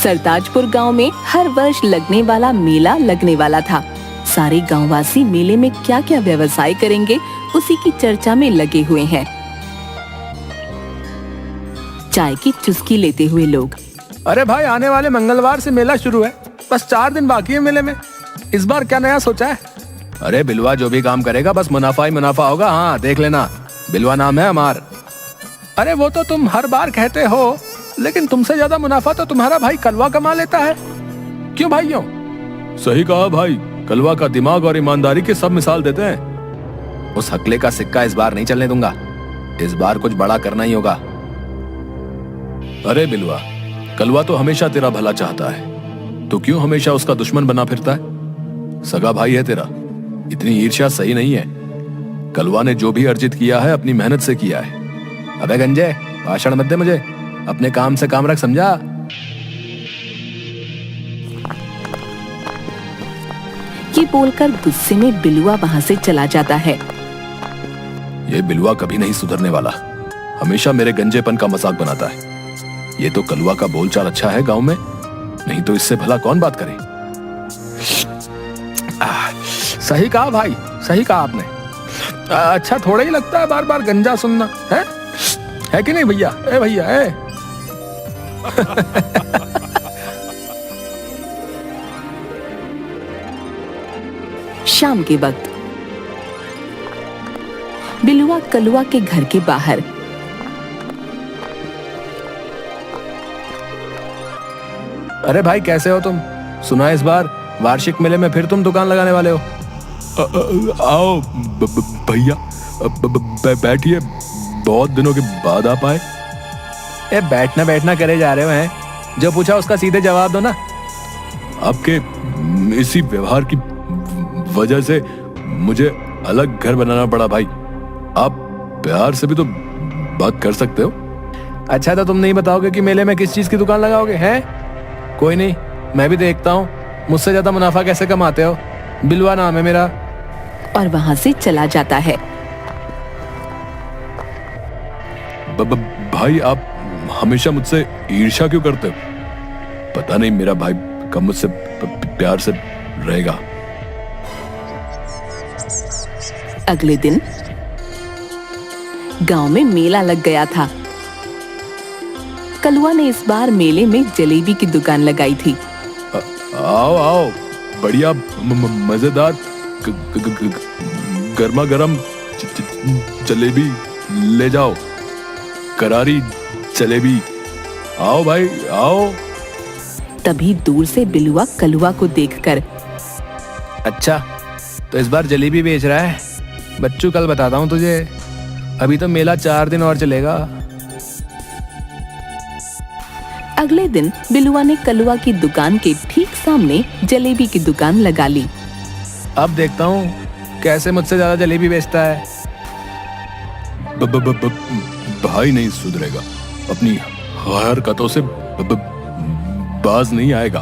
सरताजपुर गांव में हर वर्ष लगने वाला मेला लगने वाला था। सारे गांववासी मेले में क्या क्या व्यवसाय करेंगे उसी की चर्चा में लगे हुए हैं। चाय की चुस्की लेते हुए लोग, अरे भाई, आने वाले मंगलवार से मेला शुरू है, बस 4 दिन बाकी है मेले में। इस बार क्या नया सोचा है? अरे बिलवा जो भी काम करेगा बस मुनाफा ही मुनाफा होगा। हाँ देख लेना, बिलवा नाम है हमार। अरे वो तो तुम हर बार कहते हो, लेकिन तुमसे ज्यादा मुनाफा तो तुम्हारा भाई कलवा कमा लेता है। क्यों भाइयों? सही कहा भाई, कलवा का दिमाग और ईमानदारी की सब मिसाल देते हैं। उस हकले का सिक्का इस बार नहीं चलने दूंगा। इस बार कुछ बड़ा करना ही होगा। अरे बिलवा, कलवा तो हमेशा तेरा भला चाहता है, तो क्यों हमेशा उसका दुश्मन बना फिरता है? सगा भाई है तेरा, इतनी ईर्ष्या सही नहीं है। कलवा ने जो भी अर्जित किया है अपनी मेहनत से किया है। अबे गंजे, भाषण मत दे मुझे, अपने काम से काम रख, समझा? ये बोलकर गुस्से में बिलुआ वहाँ से चला जाता है। ये बिलुआ कभी नहीं सुधरने वाला, हमेशा मेरे गंजेपन का मजाक बनाता है। ये तो कलवा का बोलचाल अच्छा है गांव में, नहीं तो इससे भला कौन बात करे। सही कहा भाई, सही कहा आपने। अच्छा थोड़ा ही लगता है बार बार गंजा सुनना, है कि नहीं भैया? ए भैया ए। शाम के वक्त बिलुआ कलुआ के घर के बाहर। अरे भाई कैसे हो तुम? सुना इस बार वार्षिक मेले में फिर तुम दुकान लगाने वाले हो। आओ भैया, बैठिए, बहुत दिनों के बाद आप आए। ए बैठना बैठना करे जा रहे हो हैं? जो पूछा उसका सीधे जवाब दो ना। आपके इसी व्यवहार की वजह से मुझे अलग घर बनाना पड़ा भाई। आप प्यार से भी तो बात कर सकते हो। अच्छा तो तुम नहीं बताओगे कि मेले में किस चीज की दुकान लगाओगे? हैं? कोई नहीं, मैं भी देखता हूँ मुझसे ज्यादा मुनाफा कैसे कमाते हो। बिलवा नाम है मेरा। और वहाँ से चला जाता है। भाई आप हमेशा मुझसे ईर्ष्या क्यों करते हो? पता नहीं मेरा भाई कब मुझसे प्यार से रहेगा। अगले दिन गांव में मेला लग गया था। कलुआ ने इस बार मेले में जलेबी की दुकान लगाई थी। आओ आओ, बढ़िया मजेदार गर्मा गर्म जलेबी ले जाओ, करारी जलेबी। आओ भाई आओ। तभी दूर से बिलुआ कलुआ को देखकर, अच्छा तो इस बार जलेबी बेच रहा है? बच्चू कल बताता हूँ तुझे, अभी तो मेला 4 दिन और चलेगा। अगले दिन बिलुआ ने कलुआ की दुकान के ठीक सामने जलेबी की दुकान लगा ली। अब देखता हूँ कैसे मुझसे ज्यादा जलेबी बेचता है। भाई नहीं सुधरेगा, अपनी हरकतों से बाज नहीं आएगा।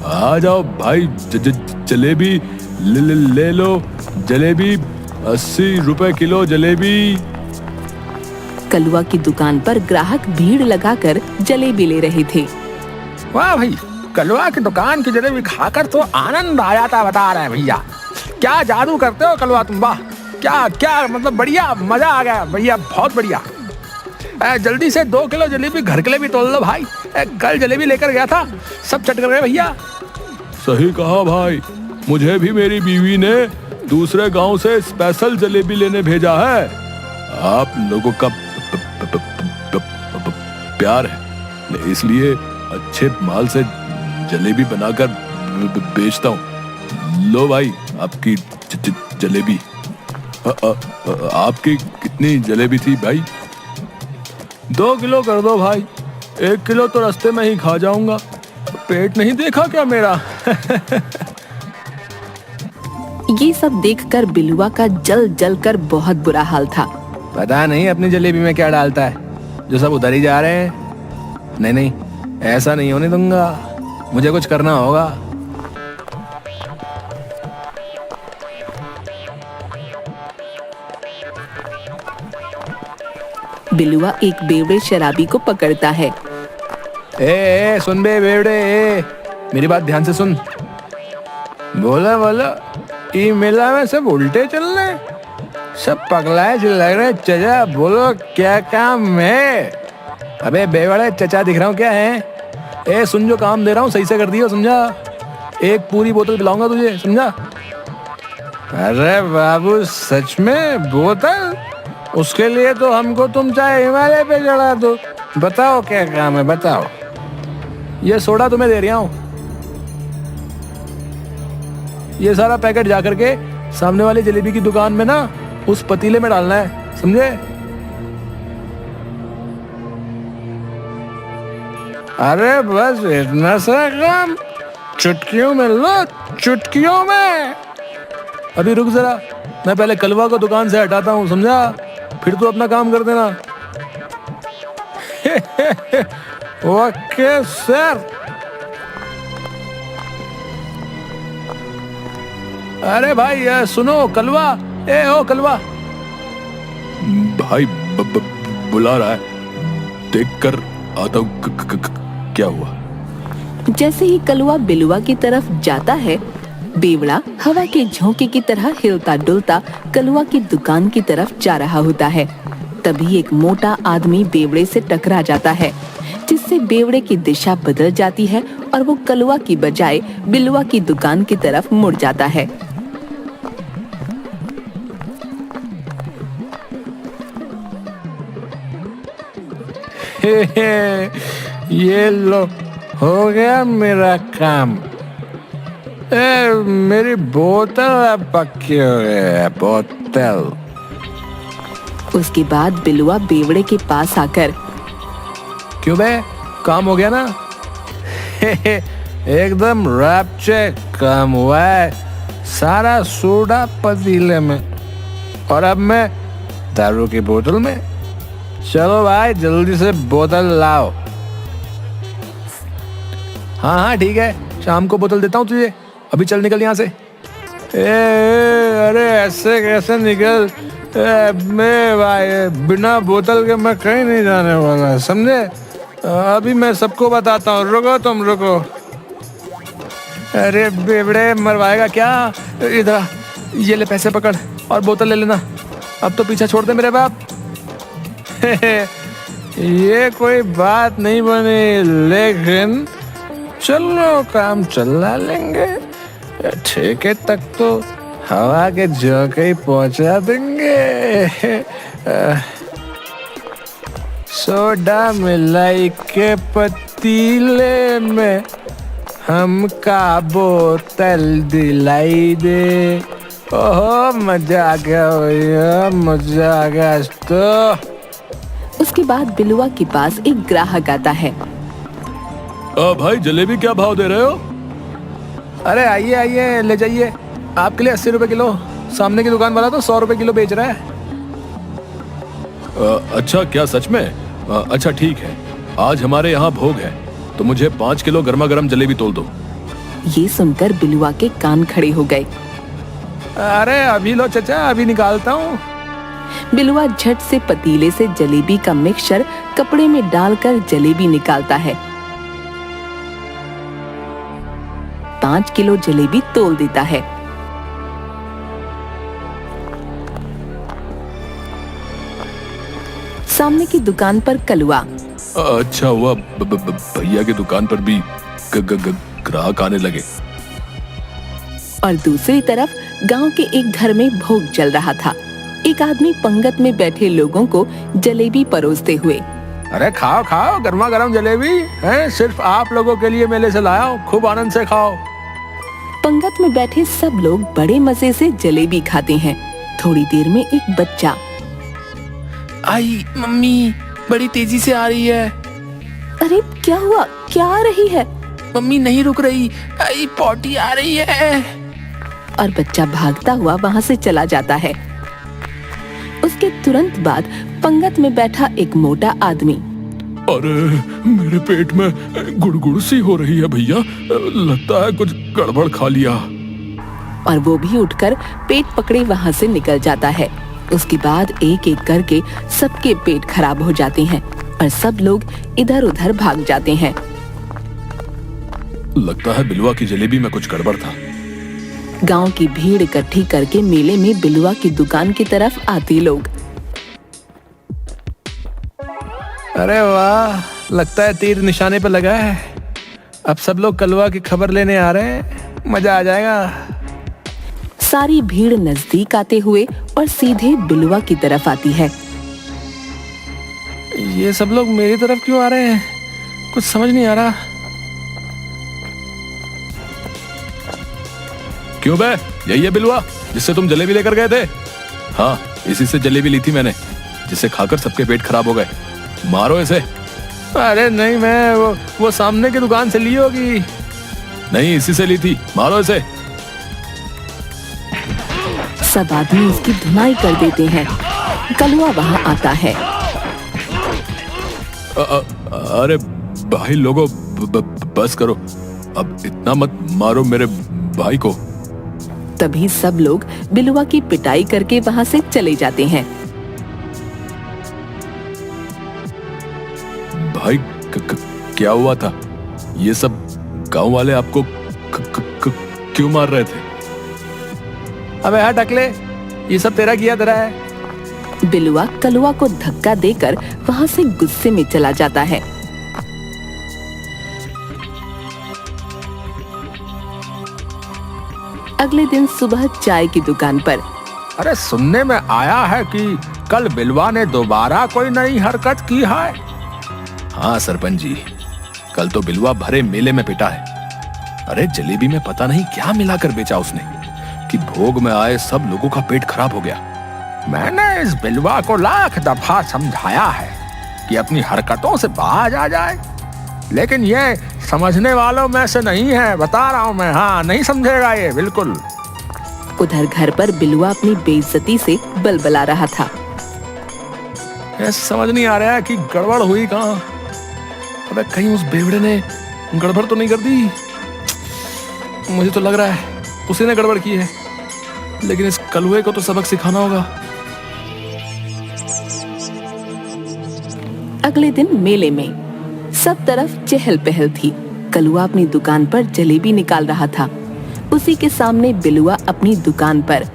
आ जाओ भाई, जलेबी ले लो। जलेबी 80 रुपए किलो जलेबी। कलुआ की दुकान पर ग्राहक भीड़ लगाकर जलेबी ले रहे थे। वाह भाई, कलुआ की दुकान की जलेबी खाकर तो आनंद आ जाता बता रहे हैं भैया। क्या जादू करते हो कलुआ तुम, वाह क्या क्या, मतलब बढ़िया, मजा आ गया भैया, बहुत बढ़िया। जल्दी से 2 किलो जलेबी घर के लिए भी तोल लो भाई। कल जलेबी लेकर गया था, सब चट कर गए भैया। सही कहा भाई, मुझे भी मेरी बीवी ने दूसरे गांव से स्पेशल जलेबी लेने भेजा है। आप लोगों का प्यार है, इसलिए अच्छे माल से जलेबी बनाकर बेचता हूँ। लो भाई आपकी जलेबी। आपकी कितनी जलेबी थी भाई? 2 किलो कर दो भाई, 1 किलो तो रास्ते में ही खा जाऊंगा। पेट नहीं देखा क्या मेरा? ये सब देखकर बिलुआ का जल जल कर बहुत बुरा हाल था। पता नहीं अपनी जलेबी में क्या डालता है, जो सब उधर ही जा रहे हैं। नहीं नहीं, ऐसा नहीं होने दूंगा, मुझे कुछ करना होगा। बिलुआ एक बेवड़े शराबी को पकड़ता है। ए सुन बे बेवड़े, मेरी बात ध्यान से सुन। बोला बोला, ई मेला में सब उल्टे चल रहे, सब पगलाए लग रहे। चचा बोलो क्या काम है? अबे बेवड़े चचा दिख रहा हूँ क्या है? ए सुन, जो काम दे रहा हूँ सही से कर दियो, समझा? एक पूरी बोतल पिलाऊंगा तुझे, समझा? अरे बाबू सच में बोतल? उसके लिए तो हमको तुम चाहे हिमालय पे चढ़ा दो। बताओ क्या काम है, बताओ। ये सोडा तुम्हें दे रहा हूँ, ये सारा पैकेट जा करके सामने वाली जलेबी की दुकान में ना उस पतीले में डालना है, समझे? अरे बस इतना सा काम, चुटकियों में लो, चुटकियों में। अभी रुक जरा, मैं पहले कलवा को दुकान से हटाता हूँ, समझा? फिर तो अपना काम कर देना। Okay sir. अरे भाई सुनो कलवा, ए ओ कलवा भाई, बुला रहा है, देख कर आता हूँ। क्या हुआ? जैसे ही कलवा बिलुआ की तरफ जाता है, बेवड़ा हवा के झोंके की तरह हिलता डुलता कलवा की दुकान की तरफ जा रहा होता है। तभी एक मोटा आदमी बेवड़े से टकरा जाता है, जिससे बेवड़े की दिशा बदल जाती है और वो कलवा की बजाय बिलुआ की दुकान की तरफ मुड़ जाता है। ये लो, हो गया मेरा काम। मेरी बोतल अब पक्की हो गई, बोतल। उसके बाद बिलुआ बेवड़े के पास आकर, क्यों बे, काम हो गया ना? एकदम रैप्चे काम हुआ है, सारा सोडा पतीले में, और अब मैं दारू की बोतल में। चलो भाई जल्दी से बोतल लाओ। हाँ हाँ ठीक है, शाम को बोतल देता हूँ तुझे, अभी चल निकल यहाँ से। अरे ऐसे कैसे निकल? मैं भाई बिना बोतल के मैं कहीं नहीं जाने वाला, समझे? अभी मैं सबको बताता हूँ, रुको तुम रुको। अरे बेवड़े मरवाएगा क्या? इधर ये ले पैसे पकड़ और बोतल ले लेना, अब तो पीछा छोड़ दे मेरे बाप। ये कोई बात नहीं बनी, लेकिन चलो काम चला लेंगे, ठेके तक तो हवा के झोंके ही पहुंचा देंगे। सोडा मिलाई के पतीले में हमका बोतल दिलाई दे। ओहो मजा आ गया भैया, मजा आ गया आज तो। उसके बाद बिलुआ के पास एक ग्राहक आता है। भाई जलेबी क्या भाव दे रहे हो? अरे आइए आइए ले जाइए, आपके लिए 80 रुपए किलो, सामने की दुकान वाला तो 100 रुपए किलो बेच रहा है। अच्छा क्या सच में? अच्छा ठीक है, आज हमारे यहाँ भोग है, तो मुझे 5 किलो गर्मा गर्म जलेबी तोल दो। ये सुनकर बिलुआ के कान खड़े हो गए। अरे अभी लो चचा, अभी निकालता हूँ। बिलुआ झट से पतीले से जलेबी का मिक्सचर कपड़े में डालकर जलेबी निकालता है। 5 किलो जलेबी तोल देता है। सामने की दुकान पर कलुआ। अच्छा हुआ भैया की दुकान पर भी ग्राहक आने लगे। और दूसरी तरफ गांव के एक घर में भोग चल रहा था। एक आदमी पंगत में बैठे लोगों को जलेबी परोसते हुए, अरे खाओ खाओ, गर्मा गर्म जलेबी है, सिर्फ आप लोगों के लिए मेले से लाया हूँ, खूब आनंद से खाओ। पंगत में बैठे सब लोग बड़े मजे से जलेबी खाते हैं। थोड़ी देर में एक बच्चा, आई मम्मी बड़ी तेजी से आ रही है। अरे क्या हुआ, क्या आ रही है? मम्मी नहीं रुक रही, आई पॉटी आ रही है। और बच्चा भागता हुआ वहाँ से चला जाता है। उसके तुरंत बाद पंगत में बैठा एक मोटा आदमी, अरे मेरे पेट में गुड़गुड़ सी हो रही है भैया, लगता है कुछ गड़बड़ खा लिया। और वो भी उठकर पेट पकड़े वहाँ से निकल जाता है। उसके बाद एक एक करके सबके पेट खराब हो जाते हैं और सब लोग इधर उधर भाग जाते हैं। लगता है बिलवा की जलेबी में कुछ गड़बड़ था। गांव की भीड़ इकट्ठी करके मेले में बिलवा की दुकान की तरफ आते लोग। अरे वाह, लगता है तीर निशाने पर लगा है। अब सब लोग कलवा की खबर लेने आ रहे हैं, मजा आ जाएगा। सारी भीड़ नजदीक आते हुए और सीधे बिलवा की तरफ आती है। ये सब लोग मेरी तरफ क्यों आ रहे हैं, कुछ समझ नहीं आ रहा। क्यों बे, यही है बिलवा जिससे तुम जलेबी लेकर गए थे? हाँ, इसी से जलेबी ली थी मैंने, जिसे खाकर सबके पेट खराब हो गए। मारो इसे। अरे नहीं, मैं वो सामने की दुकान से ली होगी। नहीं, इसी से ली थी, मारो इसे। सब आदमी इसकी धुनाई कर देते हैं। कलवा वहां आता है। अरे भाई लोगों, बस करो, अब इतना मत मारो मेरे भाई को। तभी सब लोग बिलवा की पिटाई करके वहां से चले जाते हैं। भाई क्या हुआ था? ये सब गांव वाले आपको क्यों मार रहे थे? अबे हट अकले, ये सब तेरा किया तेरा है। बिलवा कलवा को धक्का देकर वहां से गुस्से में चला जाता है। अगले दिन सुबह चाय की दुकान पर। अरे सुनने में आया है कि कल बिलवा ने दोबारा कोई नई हरकत की है। हाँ सरपंच जी, कल तो बिलवा भरे मेले में पिटा है। अरे जलेबी में पता नहीं क्या मिलाकर बेचा उसने कि भोग में आए सब लोगों का पेट खराब हो गया। मैंने इस बिलवा को लाख दफा समझाया है कि अपनी हरकतों से बाज आ जाए, लेकिन ये समझने वालों में से नहीं है, बता रहा हूं मैं। हाँ, नहीं समझेगा ये बिल्कुल। उधर घर पर बिलवा अपनी बेइज्जती से बलबला रहा था। समझ नहीं आ रहा है कि गड़बड़ हुई कहाँ। अबे कहीं उस बेवड़े ने गड़बड़ तो नहीं कर दी? मुझे तो लग रहा है उसी ने गड़बड़ की है, लेकिन इस कलुए को तो सबक सिखाना होगा। अगले दिन मेले में सब तरफ चहल पहल थी। कलुआ अपनी दुकान पर जलेबी निकाल रहा था। उसी के सामने बिलुआ अपनी दुकान पर।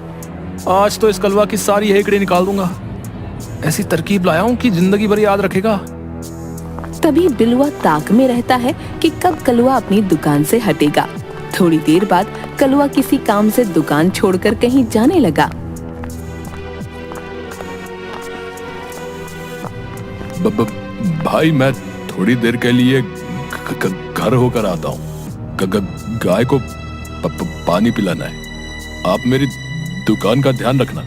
आज तो इस कलवा की सारी हेकड़ी निकाल दूंगा। ऐसी तरकीब लाया हूं कि जिंदगी भर याद रखेगा। तभी बिलुआ ताक में रहता है कि कब कलुआ अपनी दुकान से हटेगा। थोड़ी देर बाद कलुआ किसी काम से दुकान छोड़कर कहीं जाने लगा। भाई मैं थोड़ी देर के लिए घर होकर आता हूँ। गाय को पानी पिलाना है। आप मेरी दुकान का ध्यान रखना।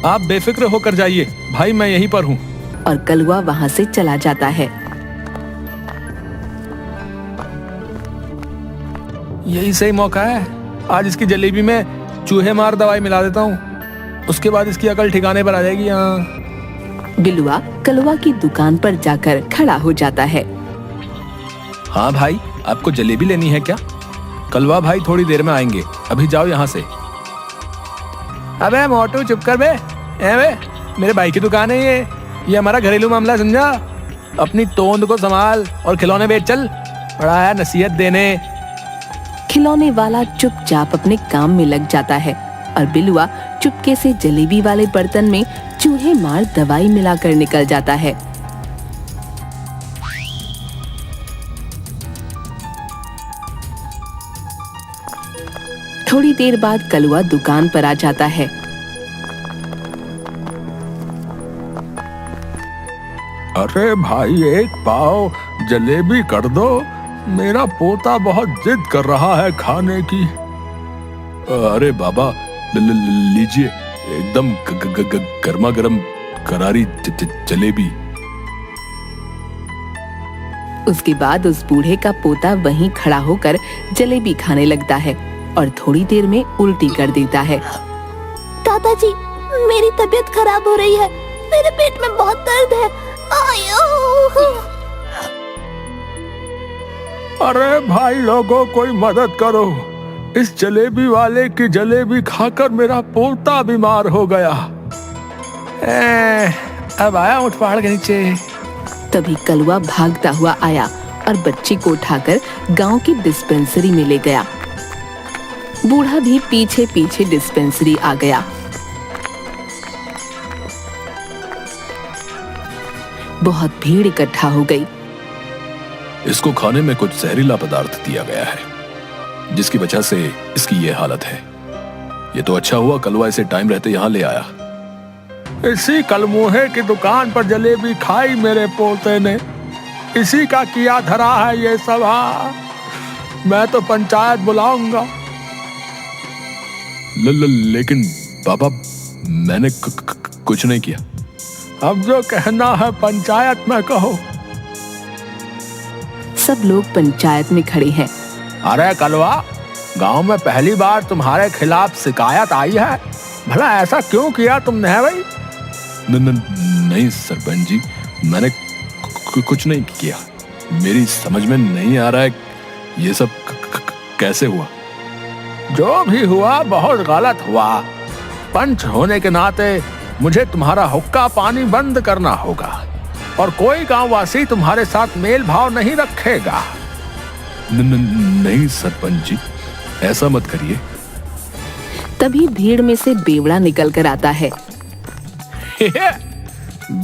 आप बेफिक्र होकर जाइए भाई, मैं यहीं पर हूँ। और कलुआ वहां से चला जाता है। यही सही मौका है, आज इसकी जलेबी में चूहे मार दवाई मिला देता हूँ, उसके बाद इसकी अकल ठिकाने पर आ जाएगी। हाँ। बिलुआ कलुआ की दुकान पर जाकर खड़ा हो जाता है। हाँ भाई, आपको जलेबी लेनी है क्या? कलवा भाई थोड़ी देर में आएंगे, अभी जाओ यहाँ से। अबे मोटू चुप कर बे। मेरे भाई की दुकान है ये हमारा घरेलू मामला, समझा? अपनी तोंद को संभाल और खिलौने बेच चल। बड़ा है नसीहत देने। खिलौने वाला चुपचाप अपने काम में लग जाता है और बिलुआ चुपके से जलेबी वाले बर्तन में चूहे मार दवाई मिलाकर निकल जाता है। थोड़ी देर बाद कलुआ दुकान पर आ जाता है। अरे भाई एक पाव जलेबी कर दो, मेरा पोता बहुत जिद कर रहा है खाने की। अरे बाबा लीजिए, एकदम गर्मा गर्म करारी जलेबी। उसके बाद उस बूढ़े का पोता वहीं खड़ा होकर जलेबी खाने लगता है और थोड़ी देर में उल्टी कर देता है। दादाजी, मेरी तबीयत खराब हो रही है, मेरे पेट में बहुत दर्द है। अरे भाई लोगों, कोई मदद करो, इस जलेबी वाले की जलेबी खाकर मेरा पोता बीमार हो गया। अब आया ऊंट पहाड़ के नीचे। तभी कलुआ भागता हुआ आया और बच्ची को उठाकर गांव की डिस्पेंसरी में ले गया। बूढ़ा भी पीछे पीछे डिस्पेंसरी आ गया। बहुत भीड़ इकट्ठा हो गई। इसको खाने में कुछ जहरीला पदार्थ दिया गया है, जिसकी वजह से इसकी ये हालत है। ये तो अच्छा हुआ कलवा इसे टाइम रहते यहाँ ले आया। इसी कलमुहे की दुकान पर जलेबी खाई मेरे पोते ने, इसी का किया धरा है ये सब। हाँ, मैं तो पंचायत बुलाऊंगा। लेकिन बाबा, मैंने कुछ नहीं किया। अब जो कहना है पंचायत में कहो। सब लोग पंचायत में खड़े हैं। अरे कलवा, गांव में पहली बार तुम्हारे खिलाफ शिकायत आई है, भला ऐसा क्यों किया तुमने है भाई? नहीं सरपंच जी, मैंने कुछ नहीं किया। मेरी समझ में नहीं आ रहा है ये सब कैसे हुआ। जो भी हुआ बहुत गलत हुआ। पंच होने के नाते मुझे तुम्हारा हुक्का पानी बंद करना होगा और कोई गांववासी तुम्हारे साथ मेल भाव नहीं रखेगा। नहीं सरपंच जी, ऐसा मत करिए। तभी भीड़ में से बेवड़ा निकल कर आता है।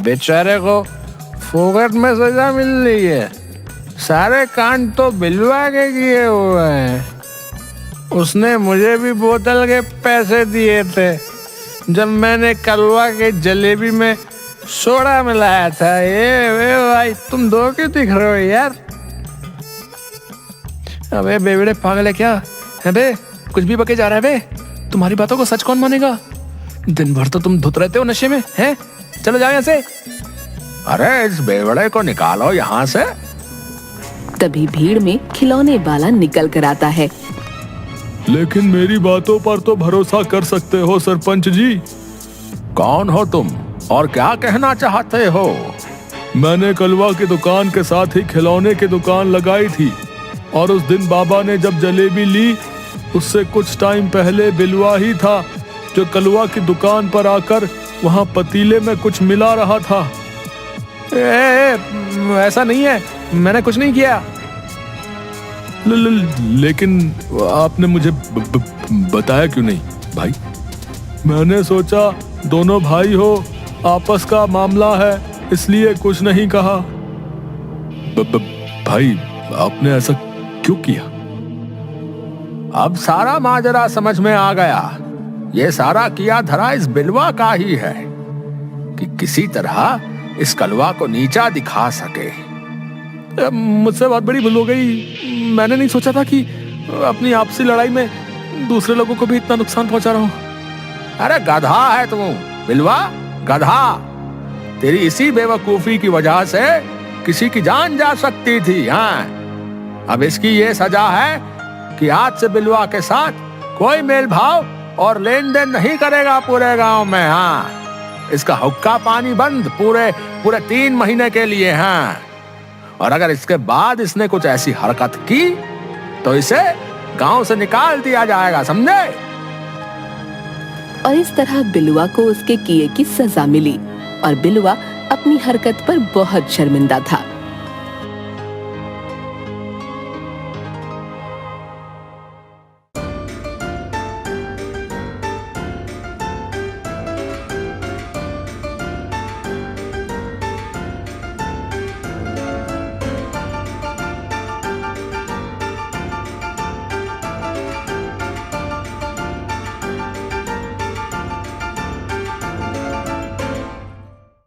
बेचारे को फोकट में सजा मिल रही है। सारे कांड तो बिलवा के किए हुए हैं। उसने मुझे भी बोतल के पैसे दिए थे जब मैंने कलवा के जलेबी में सोडा मिलाया था। ये भाई, तुम दो क्यों दिख रहे हो यार? अबे बेवड़े पागल है क्या? अबे कुछ भी बके जा रहा है बे। तुम्हारी बातों को सच कौन मानेगा? दिन भर तो तुम धुत रहते हो नशे में, हैं? चलो जाओ यहाँ से। अरे इस बेवड़े को निकालो यहाँ से। तभी भीड़ में खिलौने वाला निकल कर आता है। लेकिन मेरी बातों पर तो भरोसा कर सकते हो सरपंच जी। कौन हो तुम और क्या कहना चाहते हो? मैंने कलवा की दुकान के साथ ही खिलौने की दुकान लगाई थी और उस दिन बाबा ने जब जलेबी ली, उससे कुछ टाइम पहले बिलवा ही था जो कलवा की दुकान पर आकर वहां पतीले में कुछ मिला रहा था। ऐसा नहीं है, मैंने कुछ नहीं किया। लेकिन आपने मुझे बताया क्यों नहीं भाई? मैंने सोचा दोनों भाई हो, आपस का मामला है, इसलिए कुछ नहीं कहा। भाई, आपने ऐसा क्यों किया? अब सारा माजरा समझ में आ गया। ये सारा किया धरा इस बिलवा का ही है कि किसी तरह इस कलवा को नीचा दिखा सके। मुझसे बहुत बड़ी भूल हो गई। मैंने नहीं सोचा था कि अपनी आपसी लड़ाई में दूसरे लोगों को भी इतना नुकसान पहुंचा रहा हूं। अरे गधा है तू बिलवा, गधा। तेरी इसी बेवकूफी की वजह से किसी की जान जा सकती थी। हाँ, अब इसकी ये सजा है कि आज से बिलवा के साथ कोई मेल भाव और लेन देन नहीं करेगा पूरे गांव में। हाँ, इसका हुक्का पानी बंद पूरे 3 महीने के लिए। हाँ, और अगर इसके बाद इसने कुछ ऐसी हरकत की तो इसे गांव से निकाल दिया जाएगा, समझे? और इस तरह बिलवा को उसके किए की सजा मिली और बिलवा अपनी हरकत पर बहुत शर्मिंदा था।